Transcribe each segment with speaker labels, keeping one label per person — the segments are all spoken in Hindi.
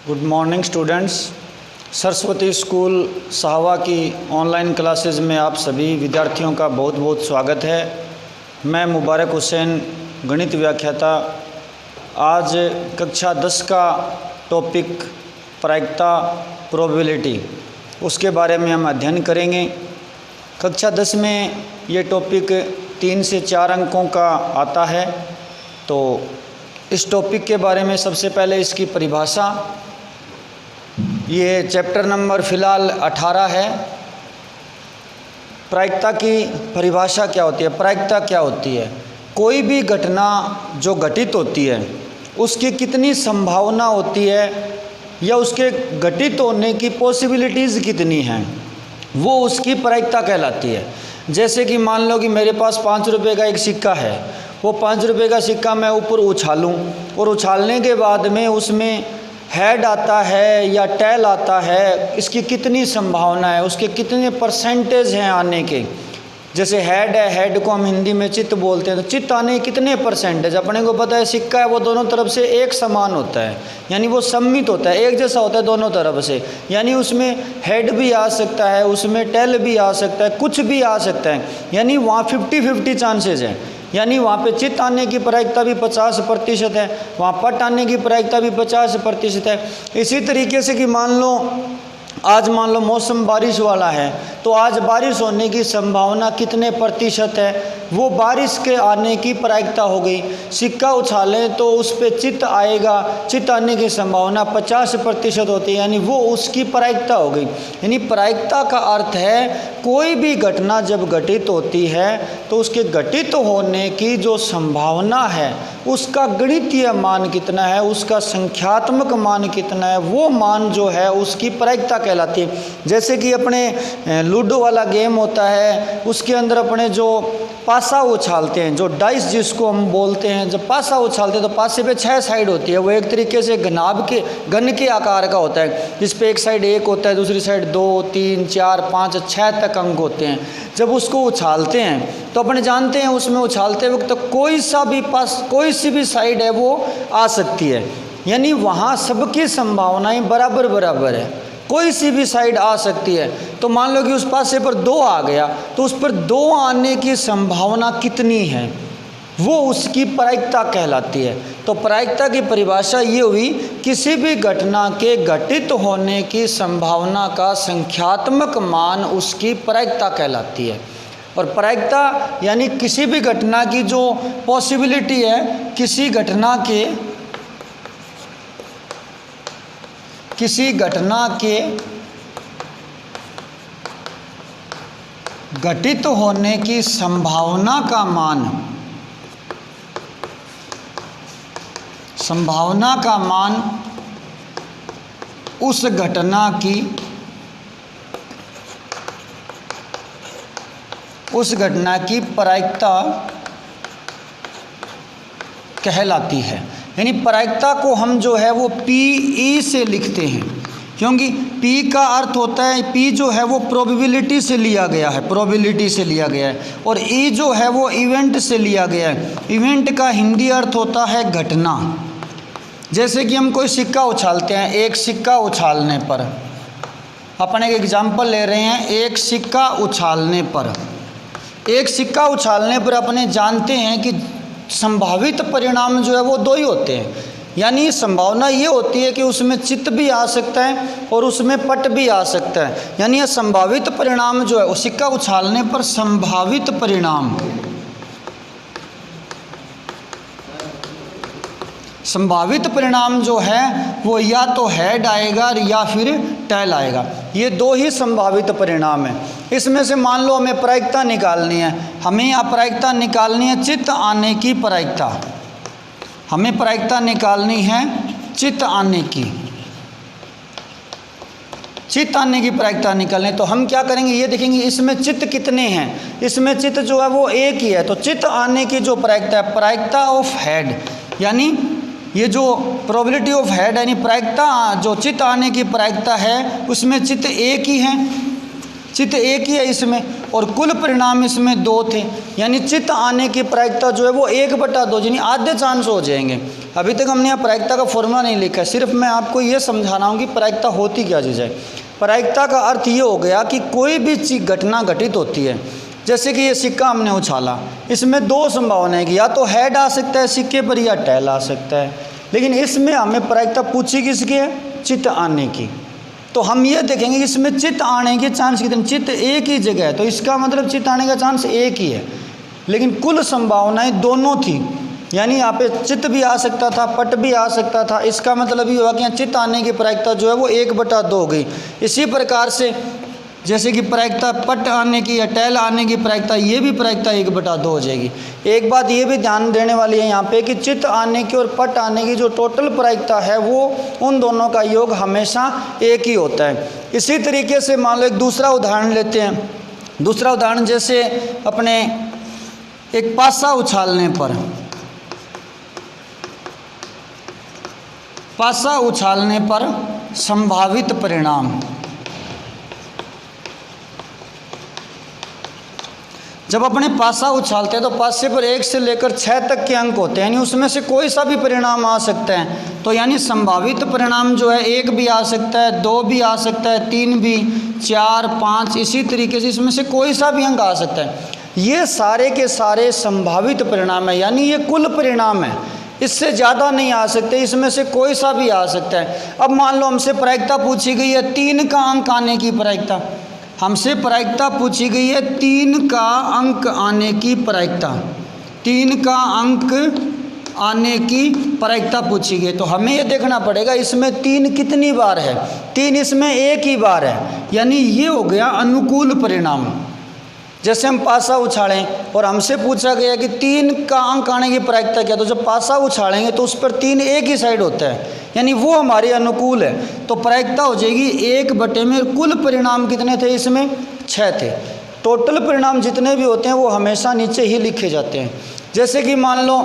Speaker 1: Good morning students. Saraswati school Sahwa की ऑनलाइन क्लासेस में आप सभी विद्यार्थियों का बहुत बहुत स्वागत है। मैं मुबारक हुसैन, गणित व्याख्याता। आज कक्षा 10 का टॉपिक प्रायिकता प्रोबेबिलिटी, उसके बारे में हम अध्ययन करेंगे। कक्षा 10 में ये टॉपिक 3 से 4 अंकों का आता है। तो इस टॉपिक के बारे में सबसे पहले इसकी परिभाषा। ये चैप्टर नंबर फ़िलहाल 18 है। प्रायिकता की परिभाषा क्या होती है? प्रायिकता क्या होती है? कोई भी घटना जो घटित होती है उसकी कितनी संभावना होती है या उसके घटित होने की पॉसिबिलिटीज़ कितनी हैं, वो उसकी प्रायिकता कहलाती है। जैसे कि मान लो कि मेरे पास 5 रुपये का एक सिक्का है, वो 5 रुपये का सिक्का मैं ऊपर उछालूं और उछालने के बाद में उसमें हेड आता है या टेल आता है, इसकी कितनी संभावना है, उसके कितने परसेंटेज हैं आने के। जैसे हेड है, हेड को हम हिंदी में चित्त बोलते हैं, तो चित्त आने कितने परसेंटेज अपने को पता है। सिक्का है वो दोनों तरफ से एक समान होता है, यानी वो सम्मित होता है, एक जैसा होता है दोनों तरफ से, यानी उसमें हेड भी आ सकता है, उसमें टेल भी आ सकता है, कुछ भी आ सकता है, यानी वहाँ 50-50 चांसेज हैं। यानी वहाँ पे चित्त आने की प्रायिकता भी 50% है, वहाँ पट आने की प्रायिकता भी 50% है। इसी तरीके से कि मान लो मौसम बारिश वाला है, तो आज बारिश होने की संभावना कितने प्रतिशत है, वो बारिश के आने की प्रायिकता हो गई। सिक्का उछालें तो उस पर चित्त आएगा, चित्त आने की संभावना 50% होती है, यानी वो उसकी प्रायिकता हो गई। यानी प्रायिकता का अर्थ है कोई भी घटना जब घटित होती है तो उसके घटित होने की जो संभावना है उसका गणितीय मान कितना है, उसका संख्यात्मक मान कितना है, वो मान जो है उसकी प्रायिकता कहलाती है। जैसे कि अपने लूडो वाला गेम होता है, उसके अंदर अपने जो पासा उछालते हैं, जो डाइस जिसको हम बोलते हैं, जब पासा उछालते हैं तो पासे पे 6 साइड होती है। वो एक तरीके से घन के आकार का होता है, जिस पे एक साइड 1 होता है, दूसरी साइड 2, 3, 4, 5, 6 तक अंक होते हैं। जब उसको उछालते हैं तो अपने जानते हैं उसमें उछालते वक्त तो कोई सी भी साइड है वो आ सकती है, यानी वहाँ सबकी संभावनाएं बराबर बराबर है, कोई सी भी साइड आ सकती है। तो मान लो कि उस पासे पर 2 आ गया, तो उस पर 2 आने की संभावना कितनी है, वो उसकी प्रायिकता कहलाती है। तो प्रायिकता की परिभाषा ये हुई, किसी भी घटना के घटित होने की संभावना का संख्यात्मक मान उसकी प्रायिकता कहलाती है। और प्रायिकता यानी किसी भी घटना की जो पॉसिबिलिटी है, किसी घटना के घटित होने की संभावना का मान उस घटना की प्रायिकता कहलाती है। यानी प्रायिकता को हम जो है वो PE से लिखते हैं, क्योंकि P का अर्थ होता है, P जो है वो प्रोबेबिलिटी से लिया गया है, और E जो है वो इवेंट से लिया गया है। इवेंट का हिंदी अर्थ होता है घटना। जैसे कि हम कोई सिक्का उछालते हैं, एक सिक्का उछालने पर, अपन एक एग्जाम्पल ले रहे हैं, एक सिक्का उछालने पर अपने जानते हैं कि संभावित परिणाम जो है वो 2 ही होते हैं। यानी संभावना ये होती है कि उसमें चित्त भी आ सकता है और उसमें पट भी आ सकता है। यानी यह संभावित परिणाम जो है, सिक्का उछालने पर संभावित परिणाम जो है वो या तो हेड आएगा या फिर टेल आएगा। ये 2 ही संभावित परिणाम हैं। इसमें से मान लो हमें प्रायिकता निकालनी है, हमें यहाँ प्रायिकता निकालनी है चित्त आने की प्रायिकता, हमें प्रायिकता निकालनी है चित्त आने की प्रायिकता निकालनी। तो हम क्या करेंगे, ये देखेंगे इसमें चित्त कितने हैं। इसमें चित्त जो है वो 1 ही है, तो चित्त आने की जो प्रायिकता है, प्रायिकता ऑफ हेड, यानी ये जो प्रोबेबिलिटी ऑफ हेड यानी प्रायिकता, जो चित्त आने की प्रायिकता है उसमें चित्त 1 ही है, इसमें, और कुल परिणाम इसमें 2 थे, यानी चित्त आने की प्रायिकता जो है वो 1/2, यानी आधे चांस हो जाएंगे। अभी तक हमने यहाँ प्रायिकता का फॉर्मूला नहीं लिखा है, सिर्फ मैं आपको ये समझा रहा हूँ कि प्रायिकता होती क्या चीज़ है। प्रायिकता का अर्थ ये हो गया कि कोई भी घटना घटित होती है, जैसे कि ये सिक्का हमने उछाला, इसमें दो संभावना है कि या तो हेड आ सकता है सिक्के पर या टेल आ सकता है, लेकिन इसमें हमें प्रायिकता पूछी किसकी है? चित्त आने की। तो हम ये देखेंगे कि इसमें चित्त आने के चांस कितने, चित्त एक ही जगह है तो इसका मतलब चित्त आने का चांस एक ही है, लेकिन कुल संभावनाएं दोनों थी, यानी यहाँ पे चित्त भी आ सकता था, पट भी आ सकता था। इसका मतलब ये हुआ कि यहाँ चित्त आने की प्रायिकता जो है वो 1/2 हो गई। इसी प्रकार से जैसे कि प्रायिकता पट आने की या टेल आने की प्रायिकता, ये भी प्रायिकता 1/2 हो जाएगी। एक बात ये भी ध्यान देने वाली है यहाँ पे कि चित्त आने की और पट आने की जो टोटल प्रायिकता है वो उन दोनों का योग हमेशा एक ही होता है। इसी तरीके से मान लो एक दूसरा उदाहरण लेते हैं। दूसरा उदाहरण जैसे अपने एक पासा उछालने पर, पासा उछालने पर संभावित परिणाम, जब अपने पासा उछालते हैं तो पासे पर 1 से लेकर 6 तक के अंक होते हैं, यानी उसमें से कोई सा भी परिणाम आ सकता है। तो यानी संभावित परिणाम जो है 1 भी आ सकता है, 2 भी आ सकता है, 3 भी, 4, 5, इसी तरीके से इसमें से कोई सा भी अंक आ सकता है। ये सारे के सारे संभावित परिणाम है, यानी ये कुल परिणाम है, इससे ज़्यादा नहीं आ सकते, इसमें से कोई सा भी आ सकता है। अब मान लो हमसे प्रायिकता पूछी गई है 3 का अंक आने की प्रायिकता, हमसे प्रायिकता पूछी गई है 3 का अंक आने की प्रायिकता, 3 का अंक आने की प्रायिकता पूछी गई। तो हमें ये देखना पड़ेगा इसमें 3 कितनी बार है, 3 इसमें एक ही बार है, यानी ये हो गया अनुकूल परिणाम। जैसे हम पासा उछालें और हमसे पूछा गया कि 3 का अंक आने की प्रायिकता क्या, तो जब पासा उछालेंगे तो उस पर 3 एक ही साइड होता है, यानी वो हमारे अनुकूल है। तो प्रायिकता हो जाएगी 1/में। कुल परिणाम कितने थे इसमें? 6 थे। टोटल परिणाम जितने भी होते हैं वो हमेशा नीचे ही लिखे जाते हैं। जैसे कि मान लो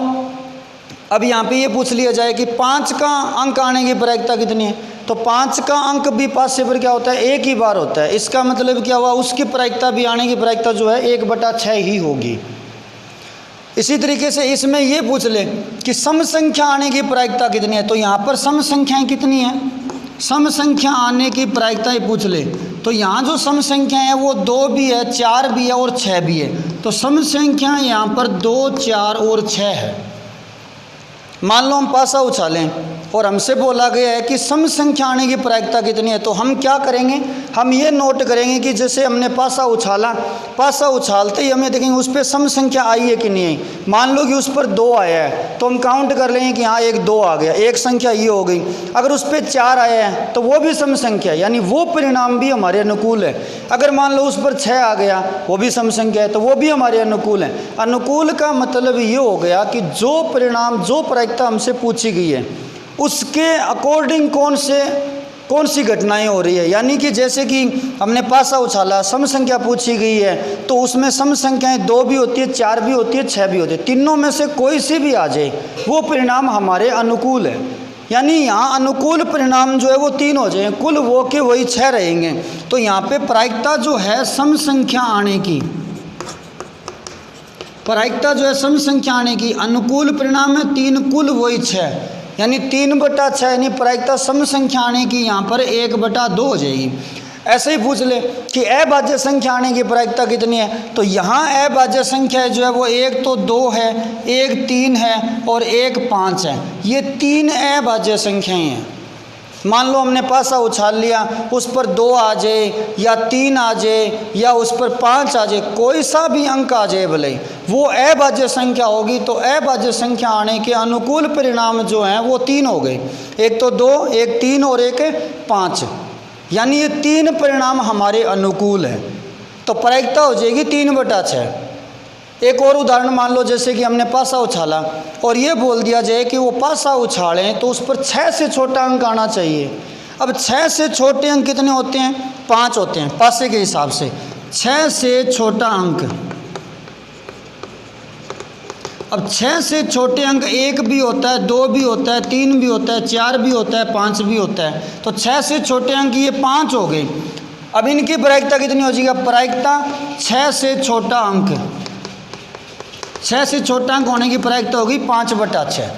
Speaker 1: अब यहाँ पे ये पूछ लिया जाए कि 5 का अंक आने की प्रायिकता कितनी है, तो 5 का अंक भी पासे पर क्या होता है? एक ही बार होता है। इसका मतलब क्या हुआ? उसकी प्रायिकता भी आने की प्रायिकता जो है 1/6 ही होगी। इसी तरीके से इसमें ये पूछ ले कि सम संख्या आने की प्रायिकता कितनी है, तो यहाँ पर सम संख्याएं कितनी हैं? सम संख्या आने की प्रायिकता ही पूछ ले, तो यहाँ जो सम संख्या है वो 2 भी है, 4 भी है और 6 भी है। तो सम संख्या यहाँ पर 2, 4 और 6 है। मान लो हम पासा उछालें और हमसे बोला गया है कि सम संख्या आने की प्रायिकता कितनी है, तो हम क्या करेंगे? हम ये नोट करेंगे कि जैसे हमने पासा उछाला, पासा उछालते ही हमें देखेंगे उस पर सम संख्या आई है कि नहीं आई। मान लो कि उस पर 2 आया है तो हम काउंट कर लेंगे कि हाँ 1 2 आ गया, एक संख्या ये हो गई। अगर उस पर 4 आया है तो वो भी सम संख्या, यानी वो परिणाम भी हमारे अनुकूल है। अगर मान लो उस पर 6 आ गया, वो भी सम संख्या है, तो वो भी हमारे अनुकूल है। अनुकूल का मतलब ये हो गया कि जो परिणाम, जो प्रायिकता हमसे पूछी गई है उसके अकॉर्डिंग कौन सी घटनाएं हो रही है। यानी कि जैसे कि हमने पासा उछाला, सम संख्या पूछी गई है, तो उसमें सम संख्याएं 2 भी होती है, 4 भी होती है, 6 भी होती है। तीनों में से कोई सी भी आ जाए वो परिणाम हमारे अनुकूल है। यानी यहाँ अनुकूल परिणाम जो है वो 3 हो जाए, कुल वो के वही 6 रहेंगे। तो यहाँ पे प्रायिकता जो है सम संख्या आने की, प्रायिकता जो है सम संख्या आने की, अनुकूल परिणाम है 3, कुल वही 6, यानी 3/6, यानी प्रायिकता सम संख्या आने की यहाँ पर 1/2 हो जाएगी। ऐसे ही पूछ ले कि अभाज्य संख्या आने की प्रायिकता कितनी है, तो यहाँ अभाज्य संख्या जो है वो 1 तो 2 है, 1 3 है और 1 5 है। ये 3 अभाज्य संख्याएं हैं। मान लो हमने पासा उछाल लिया, उस पर 2 आ जाए या 3 आ जाए या उस पर 5 आ जाए, कोई सा भी अंक आ जाए भले, वो अभाज्य संख्या होगी। तो अभाज्य संख्या आने के अनुकूल परिणाम जो हैं वो 3 हो गए, 1 तो 2, 1 3 और 1 5, यानी ये 3 परिणाम हमारे अनुकूल हैं। तो प्रायिकता हो जाएगी 3/6। एक और उदाहरण मान लो, जैसे कि हमने पासा उछाला और ये बोल दिया जाए कि वो पासा उछालें तो उस पर 6 से छोटा अंक आना चाहिए। अब 6 से छोटे अंक कितने होते हैं? 5 होते हैं पासे के हिसाब से। 6 से छोटा अंक, अब 6 से छोटे अंक 1 भी होता है, 2 भी होता है, 3 भी होता है, 4 भी होता है, 5 भी होता है। तो 6 से छोटे अंक ये 5 हो गए। अब इनकी प्रायिकता कितनी हो जाएगी? प्रायिकता 6 से छोटा अंक, 6 से छोटा अंक होने की प्रायिकता होगी 5/6।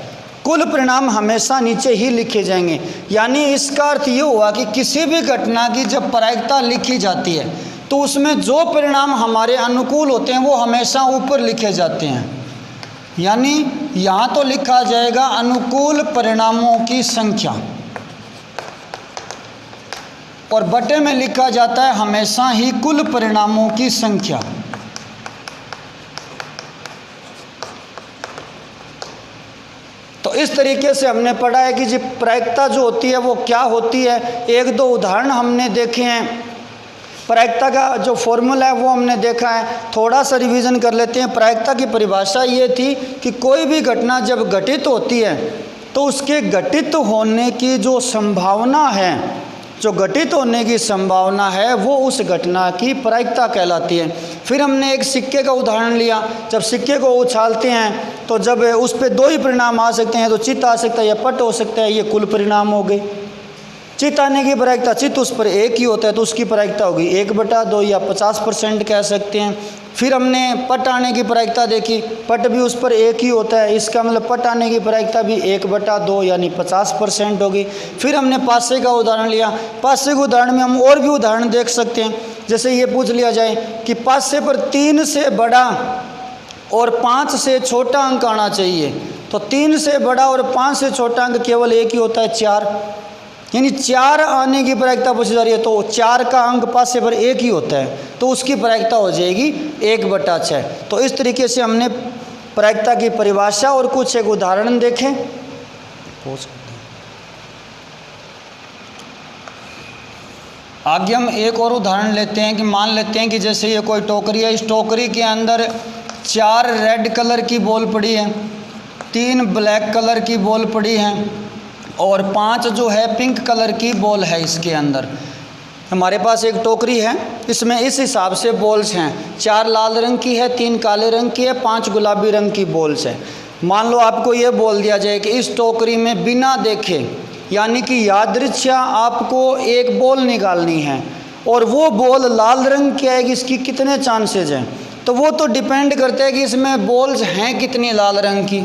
Speaker 1: कुल परिणाम हमेशा नीचे ही लिखे जाएंगे। यानी इसका अर्थ ये हुआ कि किसी भी घटना की जब प्रायिकता लिखी जाती है तो उसमें जो परिणाम हमारे अनुकूल होते हैं वो हमेशा ऊपर लिखे जाते हैं। यानी यहाँ तो लिखा जाएगा अनुकूल परिणामों की संख्या, और बटे में लिखा जाता है हमेशा ही कुल परिणामों की संख्या। तो इस तरीके से हमने पढ़ा है कि जी प्रायिकता जो होती है वो क्या होती है। एक दो उदाहरण हमने देखे हैं। प्रायिकता का जो फॉर्मूला है वो हमने देखा है। थोड़ा सा रिवीजन कर लेते हैं। प्रायिकता की परिभाषा ये थी कि कोई भी घटना जब घटित होती है तो उसके घटित होने की जो संभावना है, जो घटित होने की संभावना है वो उस घटना की प्रायिकता कहलाती है। फिर हमने एक सिक्के का उदाहरण लिया। जब सिक्के को उछालते हैं तो जब उस पर दो ही परिणाम आ सकते हैं, तो चित्त आ सकता है या पट हो सकता है, ये कुल परिणाम हो गए। चित्त आने की प्रायिकता, चित्त उस पर एक ही होता है तो उसकी प्रायिकता होगी 1/2 या 50% कह सकते हैं। फिर हमने पट आने की प्रायिकता देखी, पट भी उस पर एक ही होता है, इसका मतलब पट आने की प्रायिकता भी 1/2 यानी 50% होगी। फिर हमने पासे का उदाहरण लिया। पासे के उदाहरण में हम और भी उदाहरण देख सकते हैं। जैसे ये पूछ लिया जाए कि पासे पर 3 से बड़ा और 5 से छोटा अंक आना चाहिए, तो 3 से बड़ा और 5 से छोटा अंक केवल एक ही होता है 4, यानी 4 आने की प्रायिकता पूछी जा रही है तो 4 का अंक पासे पर एक ही होता है तो उसकी प्रायिकता हो जाएगी 1/6। तो इस तरीके से हमने प्रायिकता की परिभाषा और कुछ एक उदाहरण देखे। आगे हम एक और उदाहरण लेते हैं कि मान लेते हैं कि जैसे ये कोई टोकरी है, इस टोकरी के अंदर 4 रेड कलर की बॉल पड़ी है, 3 ब्लैक कलर की बॉल पड़ी हैं और 5 जो है पिंक कलर की बॉल है। इसके अंदर हमारे पास एक टोकरी है, इसमें इस हिसाब से बॉल्स हैं। 4 लाल रंग की है, 3 काले रंग की है, 5 गुलाबी रंग की बॉल्स है। मान लो आपको ये बोल दिया जाए कि इस टोकरी में बिना देखे, यानी कि यादृच्छा आपको एक बॉल निकालनी है और वो बॉल लाल रंग की आएगी, इसकी कितने चांसेज हैं, तो वो तो डिपेंड करता है कि इसमें बॉल्स हैं कितनी लाल रंग की।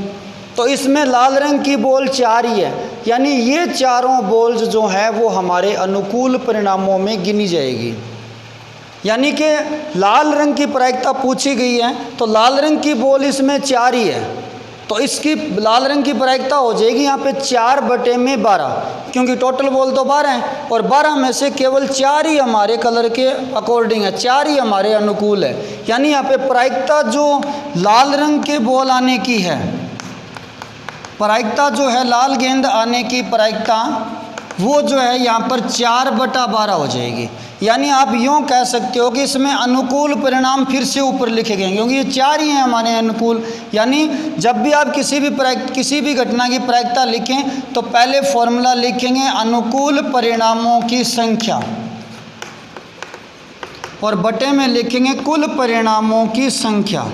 Speaker 1: तो इसमें लाल रंग की बॉल 4 ही है, यानी ये चारों बॉल्स जो हैं वो हमारे अनुकूल परिणामों में गिनी जाएगी। यानी कि लाल रंग की प्रायिकता पूछी गई है तो लाल रंग की बॉल इसमें 4 ही है, तो इसकी लाल रंग की प्रायिकता हो जाएगी यहाँ पे 4/12, क्योंकि टोटल बॉल तो 12 हैं और 12 में से केवल 4 ही हमारे कलर के अकॉर्डिंग है, 4 ही हमारे अनुकूल है। यानी यहाँ पे प्रायिकता जो लाल रंग के बॉल आने की है, प्रायिकता जो है लाल गेंद आने की प्रायिकता वो जो है यहाँ पर 4/12 हो जाएगी। यानी आप यूँ कह सकते हो कि इसमें अनुकूल परिणाम फिर से ऊपर लिखे गए क्योंकि ये 4 ही हैं हमारे अनुकूल। यानी जब भी आप किसी भी घटना की प्रायिकता लिखें तो पहले फॉर्मूला लिखेंगे अनुकूल परिणामों की संख्या और बटे में लिखेंगे कुल परिणामों की संख्या।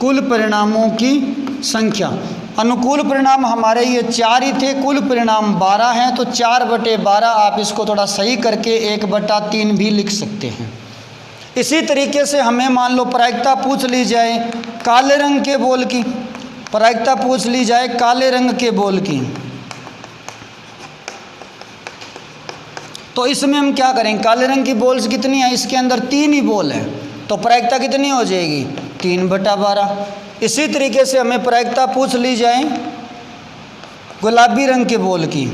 Speaker 1: कुल परिणामों की संख्या, अनुकूल परिणाम हमारे ये 4 ही थे, कुल परिणाम 12 हैं, तो 4/12 आप इसको थोड़ा सही करके 1/3 भी लिख सकते हैं। इसी तरीके से हमें मान लो प्रायिकता पूछ ली जाए काले रंग के बॉल की, प्रायिकता पूछ ली जाए काले रंग के बॉल की, तो इसमें हम क्या करेंगे, काले रंग की बॉल्स कितनी है, इसके अंदर 3 ही बॉल है तो प्रायिकता कितनी हो जाएगी 3/12। इसी तरीके से हमें प्रायिकता पूछ ली जाए गुलाबी रंग के बॉल की,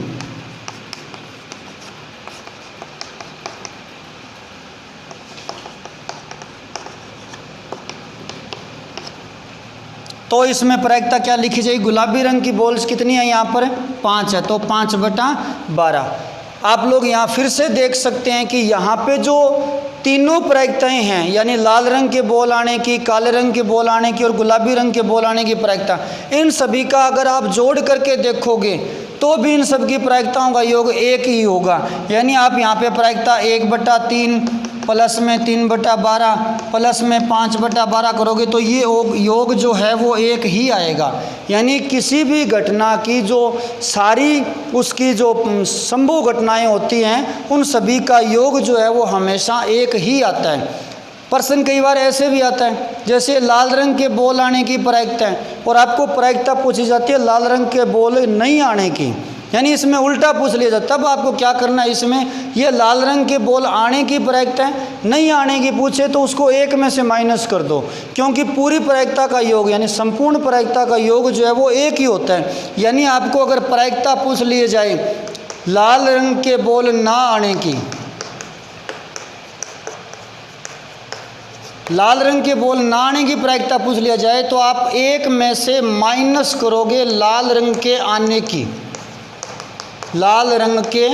Speaker 1: तो इसमें प्रायिकता क्या लिखी जाएगी, गुलाबी रंग की बॉल्स कितनी है यहाँ पर 5 है तो 5/12। आप लोग यहाँ फिर से देख सकते हैं कि यहाँ पे जो तीनों प्रायिकताएं हैं, यानी लाल रंग के बॉल आने की, काले रंग के बॉल आने की और गुलाबी रंग के बॉल आने की प्रायिकता, इन सभी का अगर आप जोड़ करके देखोगे तो भी इन सब की प्रायिकताओं का योग 1 ही होगा। यानी आप यहाँ पे प्रायिकता 1/3 प्लस में 3/12 प्लस में 5/12 करोगे तो ये योग जो है वो 1 ही आएगा। यानी किसी भी घटना की जो सारी उसकी जो संभव घटनाएं होती हैं उन सभी का योग जो है वो हमेशा 1 ही आता है। प्रश्न कई बार ऐसे भी आता है, जैसे लाल रंग के बॉल आने की प्रायिकता है और आपको प्रायिकता पूछी जाती है लाल रंग के बॉल नहीं आने की, यानी इसमें उल्टा पूछ लिया जाता है। तब आपको क्या करना है, इसमें ये लाल रंग के बॉल आने की प्रायिकता है, नहीं आने की पूछे तो उसको एक में से माइनस कर दो, क्योंकि पूरी प्रायिकता का योग यानी संपूर्ण प्रायिकता का योग जो है वो एक ही होता है। यानी आपको अगर प्रायिकता पूछ लिए जाए लाल रंग के बॉल ना आने की, लाल रंग के बॉल ना आने की प्रायिकता पूछ लिया जाए तो आप एक में से माइनस करोगे लाल रंग के आने की, लाल रंग के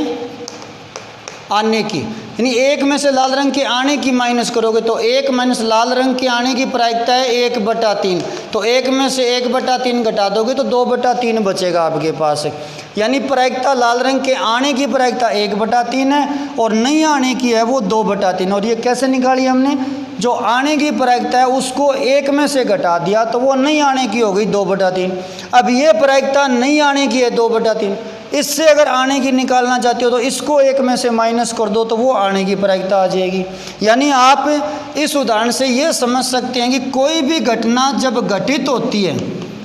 Speaker 1: आने की, यानी एक में से लाल रंग के आने की माइनस करोगे तो एक माइनस लाल रंग के आने की प्रायिकता है 1/3, तो एक में से 1/3 घटा दोगे तो 2/3 बचेगा आपके पास। यानी प्रायिकता लाल रंग के आने की प्रायिकता 1/3 है और नहीं आने की है वो 2/3। और ये कैसे निकाली हमने, जो आने की प्रायिकता है उसको एक में से घटा दिया तो वो नहीं आने की हो गई 2/3। अब ये प्रायिकता नहीं आने की है 2/3, इससे अगर आने की निकालना चाहते हो तो इसको एक में से माइनस कर दो तो वो आने की प्रायिकता आ जाएगी। यानी आप इस उदाहरण से ये समझ सकते हैं कि कोई भी घटना जब घटित होती है,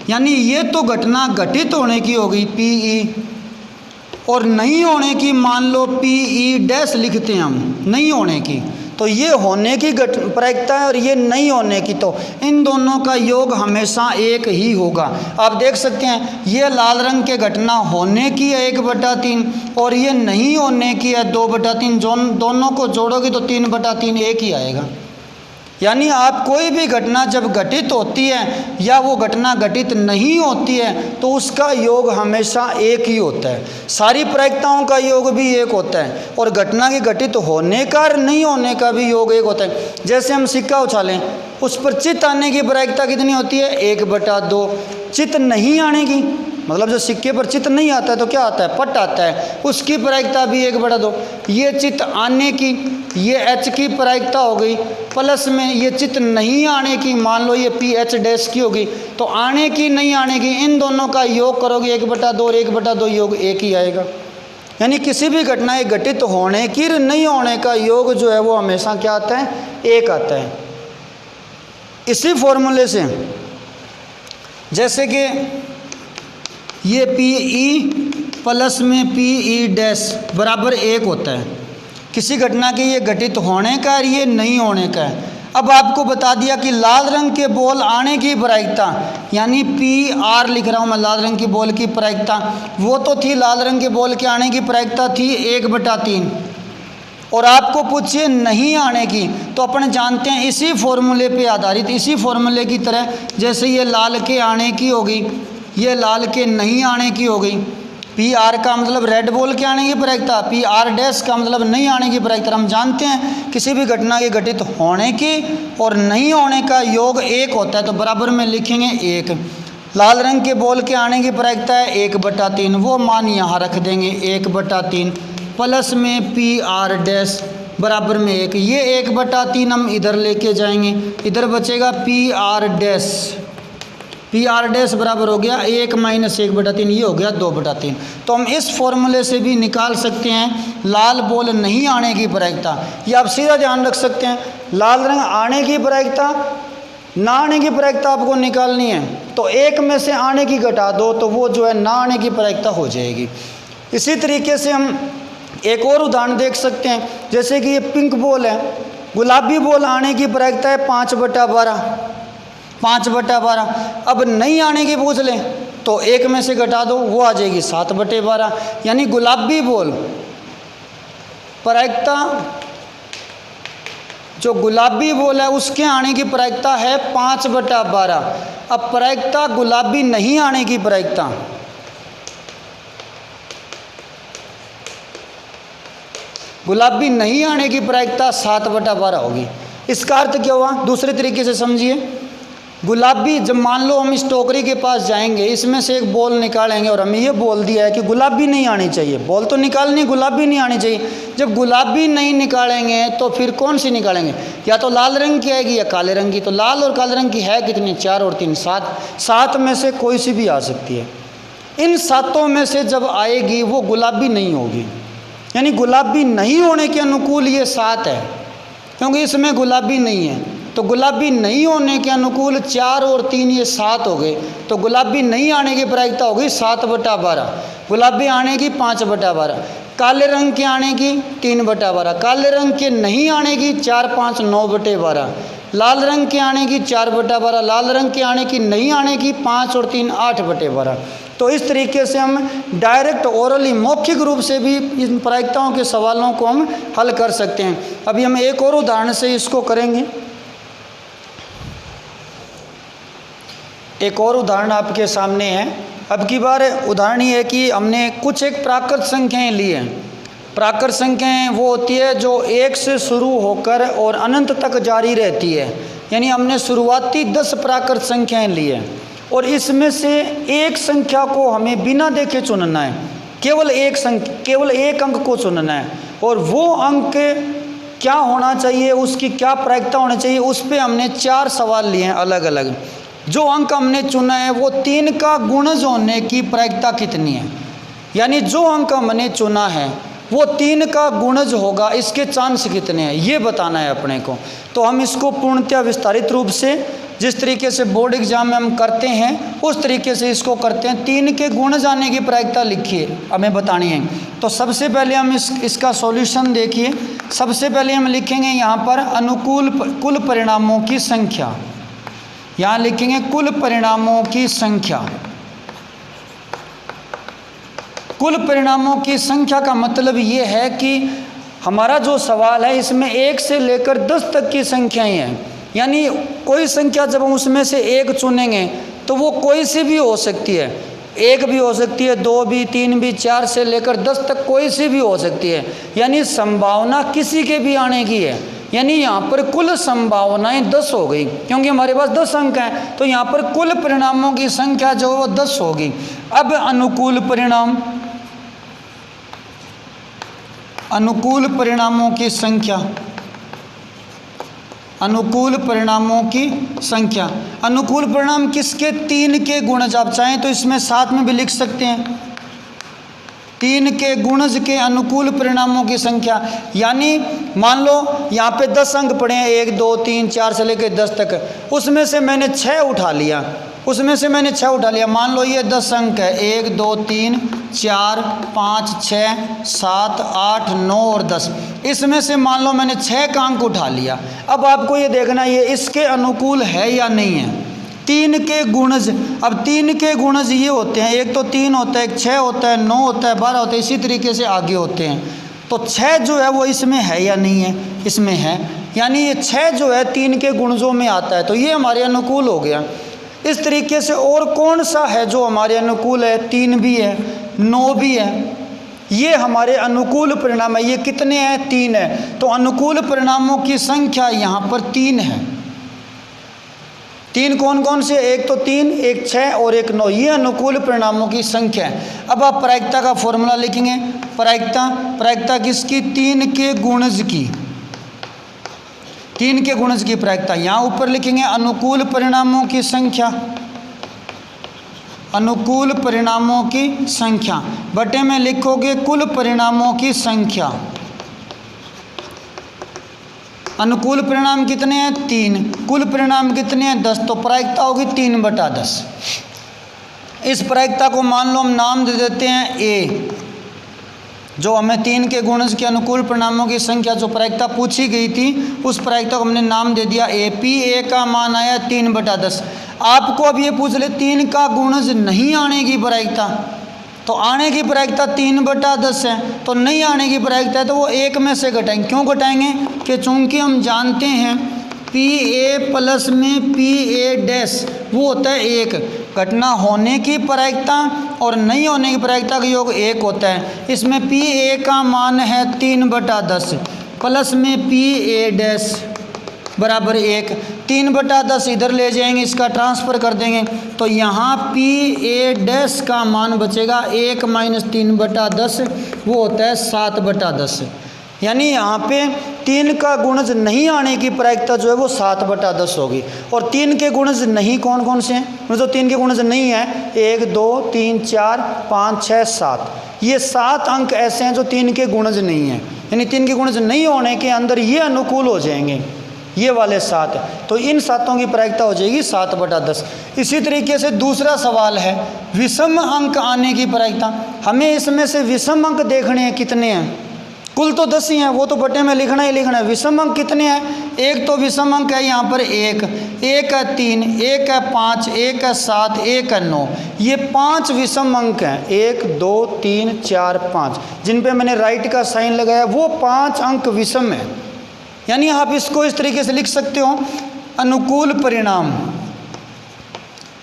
Speaker 1: यानी ये तो घटना घटित होने की हो गई PE, और नहीं होने की मान लो PE डैश लिखते हैं हम, नहीं होने की, तो ये होने की प्रायिकता है और ये नहीं होने की, तो इन दोनों का योग हमेशा एक ही होगा। आप देख सकते हैं ये लाल रंग के घटना होने की है 1/3 और ये नहीं होने की है 2/3, दोनों को जोड़ोगे तो 3/3 एक ही आएगा। यानी आप कोई भी घटना जब घटित होती है या वो घटना घटित नहीं होती है तो उसका योग हमेशा एक ही होता है। सारी प्रायिकताओं का योग भी एक होता है और घटना के घटित होने का और नहीं होने का भी योग एक होता है। जैसे हम सिक्का उछालें, उस पर चित्त आने की प्रायिकता कितनी होती है 1/2। चित्त नहीं आने की मतलब जो सिक्के पर चित्त नहीं आता है तो क्या आता है, पट आता है, उसकी प्रायिकता भी 1/2। ये चित्त आने की, ये H की प्रायिकता हो गई, प्लस में ये चित्त नहीं आने की, मान लो ये PH डैश की होगी, तो आने की नहीं आने की इन दोनों का योग करोगे 1/2 और 1/2 योग एक ही आएगा। यानी किसी भी घटना के घटित होने की नहीं होने का योग जो है वो हमेशा क्या आता है, एक आता है। इसी फॉर्मूले से जैसे कि ये PE प्लस में PE डैश बराबर 1 होता है, किसी घटना के ये घटित होने का और ये नहीं होने का है। अब आपको बता दिया कि लाल रंग के बॉल आने की प्रायिकता, यानी PR लिख रहा हूँ मैं, लाल रंग की बॉल की प्रायिकता, वो तो थी लाल रंग के बॉल के आने की प्रायिकता थी 1/3, और आपको पूछिए नहीं आने की, तो अपन जानते हैं इसी फॉर्मूले पे आधारित, इसी फॉर्मूले की तरह जैसे ये लाल के आने की होगी, ये लाल के नहीं आने की हो गई। PR का मतलब रेड बॉल के आने की प्रायिकता, PR डैश का मतलब नहीं आने की प्रायिकता। हम जानते हैं किसी भी घटना के घटित होने की और नहीं होने का योग एक होता है, तो बराबर में लिखेंगे 1। लाल रंग के बॉल के आने की प्रायिकता है 1/3, वो मान यहाँ रख देंगे 1/3, प्लस में PR डैश बराबर में 1। ये 1/3 हम इधर लेके जाएंगे, इधर बचेगा PR डैश, PR डैश बराबर हो गया 1 माइनस 1/3, ये हो गया 2/3। तो हम इस फॉर्मूले से भी निकाल सकते हैं लाल बॉल नहीं आने की प्रायिकता। ये आप सीधा ध्यान रख सकते हैं, लाल रंग आने की प्रायिकता, ना आने की प्रायिकता आपको निकालनी है तो एक में से आने की घटा दो तो वो जो है ना आने की प्रायिकता हो जाएगी। इसी तरीके से हम एक और उदाहरण देख सकते हैं, जैसे कि ये पिंक बॉल है, गुलाबी बॉल आने की प्रायिकता है 5/12, 5/12। अब नहीं आने की पूछ लें तो एक में से घटा दो, वो आ जाएगी 7/12। यानी गुलाबी बॉल प्रायिकता, जो गुलाबी बॉल है उसके आने की प्रायिकता है 5/12। अब प्रायिकता गुलाबी नहीं आने की प्रायिकता, गुलाबी नहीं आने की प्रायिकता 7/12 होगी। इसका अर्थ क्या हुआ, दूसरे तरीके से समझिए, गुलाबी, जब मान लो हम इस टोकरी के पास जाएंगे, इसमें से एक बॉल निकालेंगे और हमें ये बोल दिया है कि गुलाबी नहीं आनी चाहिए, बॉल तो निकालनी, गुलाबी नहीं आनी चाहिए। जब गुलाबी नहीं निकालेंगे तो फिर कौन सी निकालेंगे, या तो लाल रंग की आएगी या काले रंग की। तो लाल और काले रंग की है कितनी, 4 और 3 7, 7 में से कोई सी भी आ सकती है। इन 7 में से जब आएगी वो गुलाबी नहीं होगी, यानी गुलाबी नहीं होने के अनुकूल ये 7 है, क्योंकि इसमें गुलाबी नहीं है। तो गुलाबी नहीं होने के अनुकूल 4 और 3 ये 7 हो गए। तो गुलाबी नहीं आने की प्रायिकता होगी 7/12। गुलाबी आने की 5/12। काले रंग के आने की 3/12। काले रंग के नहीं आने की 4, 5, 9/12। लाल रंग के आने की 4/12। लाल रंग के आने की नहीं आने की 5 और 3 8/12। तो इस तरीके से हम डायरेक्ट ओरली मौखिक रूप से भी इन प्रायिकताओं के सवालों को हम हल कर सकते हैं। अभी हम एक और उदाहरण से इसको करेंगे। एक और उदाहरण आपके सामने है। अब की बार उदाहरण ये है कि हमने कुछ एक प्राकृत संख्याएं ली हैं। प्राकृत संख्याएं वो होती है जो 1 से शुरू होकर और अनंत तक जारी रहती है। यानी हमने शुरुआती 10 प्राकृत संख्याएं ली हैं और इसमें से एक संख्या को हमें बिना देखे चुनना है। केवल एक अंक को चुनना है और वो अंक क्या होना चाहिए, उसकी क्या प्रायिकता होनी चाहिए, उस पर हमने 4 सवाल लिए हैं अलग अलग। जो अंक हमने चुना है वो 3 का गुणज होने की प्रायिकता कितनी है। यानी जो अंक हमने चुना है वो 3 का गुणज होगा, इसके चांस कितने हैं ये बताना है अपने को। तो हम इसको पूर्णतः विस्तारित रूप से जिस तरीके से बोर्ड एग्जाम में हम करते हैं उस तरीके से इसको करते हैं। 3 के गुणज आने की प्रायिकता लिखिए, हमें बतानी है। तो सबसे पहले हम इसका सॉल्यूशन देखिए। सबसे पहले हम लिखेंगे यहाँ पर अनुकूल कुल परिणामों की संख्या। यहाँ लिखेंगे कुल परिणामों की संख्या। कुल परिणामों की संख्या का मतलब ये है कि हमारा जो सवाल है इसमें 1 से लेकर 10 तक की संख्याएं हैं। यानी कोई संख्या जब हम उसमें से एक चुनेंगे तो वो कोई सी भी हो सकती है। 1 भी हो सकती है, 2 भी, 3 भी, 4 से लेकर 10 तक कोई सी भी हो सकती है। यानी संभावना किसी के भी आने की है। यानी यहाँ पर कुल संभावनाएं 10 हो गई क्योंकि हमारे पास 10 अंक हैं। तो यहाँ पर कुल परिणामों की संख्या जो है वो 10 होगी। अब अनुकूल परिणामों की संख्या। अनुकूल परिणामों की संख्या। अनुकूल परिणाम किसके? 3 के गुणज। आप चाहें तो इसमें साथ में भी लिख सकते हैं 3 के गुणज के अनुकूल परिणामों की संख्या। यानी मान लो यहाँ पे 10 अंक पड़े हैं, 1, 2, 3, 4 से लेकर 10 तक। उसमें से मैंने 6 उठा लिया। मान लो ये 10 अंक है, 1, 2, 3, 4, 5, 6, 7, 8, 9 और 10। इसमें से मान लो मैंने 6 का अंक उठा लिया। अब आपको ये देखना ये इसके अनुकूल है या नहीं है। 3 के गुणज। अब 3 के गुणज ये होते हैं, एक तो 3 होता है, एक 6 होता है, 9 होता है, 12 होता है, इसी तरीके से आगे होते हैं। तो 6 जो है वो इसमें है या नहीं है? इसमें है। यानी ये 6 जो है 3 के गुणजों में आता है, तो ये हमारे अनुकूल हो गया। इस तरीके से और कौन सा है जो हमारे अनुकूल है? 3 भी है, 9 भी है। ये हमारे अनुकूल परिणाम है। ये कितने हैं? 3 है। तो अनुकूल परिणामों की संख्या यहाँ पर 3 है। 3 कौन कौन से? एक तो 3, एक 6 और एक 9। ये अनुकूल परिणामों की संख्या है। अब आप प्रायिकता का फॉर्मूला लिखेंगे। प्रायिकता किसकी? 3 के गुणज की। 3 के गुणज की प्रायिकता। यहाँ ऊपर लिखेंगे अनुकूल परिणामों की संख्या। अनुकूल परिणामों की संख्या बटे में लिखोगे कुल परिणामों की संख्या। अनुकूल परिणाम कितने हैं? 3। कुल परिणाम कितने हैं? 10। तो प्रायिकता होगी 3/10। इस प्रायिकता को मान लो हम नाम दे देते हैं ए। जो हमें 3 के गुणज के अनुकूल परिणामों की संख्या जो प्रायिकता पूछी गई थी उस प्रायिकता को हमने नाम दे दिया ए। पी ए का मान आया 3/10। आपको अब ये पूछ ले 3 का गुणज नहीं आने की प्रायिकता। तो आने की प्रायिकता 3/10 है, तो नहीं आने की प्रायिकता है तो वो 1 में से घटाएंगे। क्यों घटाएंगे? कि चूंकि हम जानते हैं पी ए प्लस में पी ए डैश वो होता है 1। घटना होने की प्रायिकता और नहीं होने की प्रायिकता का योग 1 होता है। इसमें पी ए का मान है 3/10 प्लस में पी ए डैश बराबर 1। 3/10 इधर ले जाएंगे, इसका ट्रांसफ़र कर देंगे तो यहाँ पी ए डैश का मान बचेगा 1 - 3/10 वो होता है 7/10। यानी यहाँ पे 3 का गुणज नहीं आने की प्रायिकता जो है वो 7/10 होगी। और 3 के गुणज नहीं कौन कौन से हैं? मतलब 3 के गुणज नहीं है 1 2 3 4 5 6 7, ये 7 अंक ऐसे हैं जो 3 के गुणज नहीं हैं। यानी 3 के गुणज नहीं होने के अंदर ये अनुकूल हो जाएंगे, ये वाले 7, तो इन 7 की प्रायिकता हो जाएगी 7/10। इसी तरीके से दूसरा सवाल है विषम अंक आने की प्रायिकता। हमें इसमें से विषम अंक देखने हैं कितने हैं, कुल तो 10 ही हैं, वो तो बटे में लिखना ही लिखना है। विषम अंक कितने हैं? एक तो विषम अंक है यहाँ पर 1 है 3, 1 है 5, 1 है 7, 1 है 9, ये 5 विषम अंक हैं। 1 2 3 4 5, जिन पे मैंने राइट का साइन लगाया वो 5 अंक विषम है। यानी आप इसको इस तरीके से लिख सकते हो, अनुकूल परिणाम,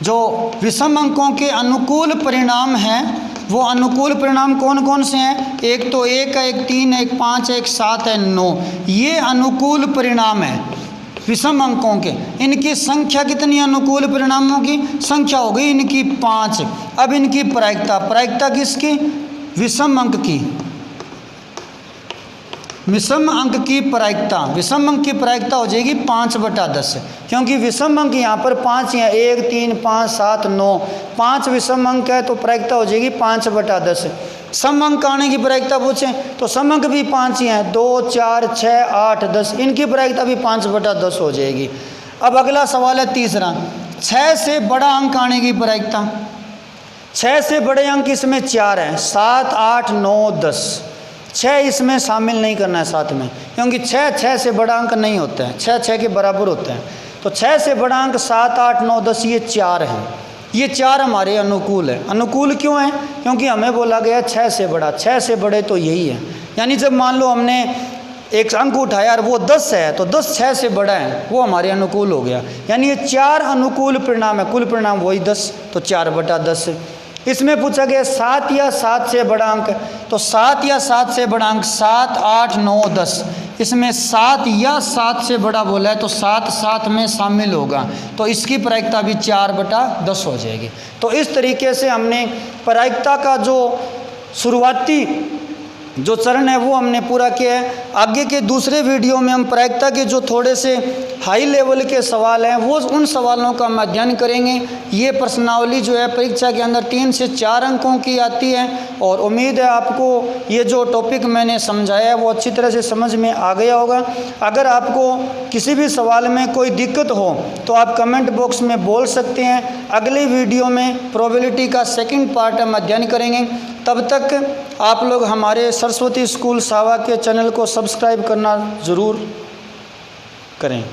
Speaker 1: जो विषम अंकों के अनुकूल परिणाम हैं वो अनुकूल परिणाम कौन कौन से हैं? एक तो 1 है, 1 3 है, 1 5 है, 1 7 है, 9, ये अनुकूल परिणाम है विषम अंकों के। इनकी संख्या कितनी अनुकूल परिणामों की? संख्या हो गई इनकी 5। अब इनकी प्रायिकता किसकी? विषम अंक की, विषम अंक की प्रायिकता। विषम अंक की प्रायिकता हो जाएगी 5/10, क्योंकि विषम अंक यहाँ पर 5 हैं, 1 3 5 7 9, 5 विषम अंक है तो प्रायिकता हो जाएगी 5/10। सम अंक आने की प्रायिकता पूछें तो सम अंक भी 5 ही हैं, 2 4 6 8 10, इनकी प्रायिकता भी 5/10 हो जाएगी। अब अगला सवाल है तीसरा, 6 से बड़ा अंक आने की प्रायिकता। 6 से बड़े अंक इसमें 4 हैं, 7 8 9 10, 6 इसमें शामिल नहीं करना है साथ में, क्योंकि 6 से बड़ा अंक नहीं होता है, 6 के बराबर होते हैं। तो 6 से बड़ा अंक 7 8 9 10 ये 4 हैं, ये 4 हमारे अनुकूल है। अनुकूल क्यों है? क्योंकि हमें बोला गया 6 से बड़ा, 6 से बड़े तो यही है। यानी जब मान लो हमने एक अंक उठाया और वो 10 है तो 10 6 से बड़ा है, वो हमारे अनुकूल हो गया। यानी ये 4 अनुकूल परिणाम है, कुल परिणाम वही 10, तो 4/10। इसमें पूछा गया 7 या 7 से बड़ा अंक, तो 7 या 7 से बड़ा अंक 7 8 9 10, इसमें 7 या 7 से बड़ा बोला है तो 7 7 में शामिल होगा, तो इसकी प्रायिकता भी 4/10 हो जाएगी। तो इस तरीके से हमने प्रायिकता का जो शुरुआती जो चरण है वो हमने पूरा किया है। आगे के दूसरे वीडियो में हम प्रायिकता के जो थोड़े से हाई लेवल के सवाल हैं वो उन सवालों का हम अध्ययन करेंगे। ये प्रश्नावली जो है परीक्षा के अंदर 3 से 4 अंकों की आती है, और उम्मीद है आपको ये जो टॉपिक मैंने समझाया है वो अच्छी तरह से समझ में आ गया होगा। अगर आपको किसी भी सवाल में कोई दिक्कत हो तो आप कमेंट बॉक्स में बोल सकते हैं। अगले वीडियो में प्रोबेबिलिटी का सेकंड पार्ट हम अध्ययन करेंगे। तब तक आप लोग हमारे सरस्वती स्कूल सावा के चैनल को सब्सक्राइब करना ज़रूर करें।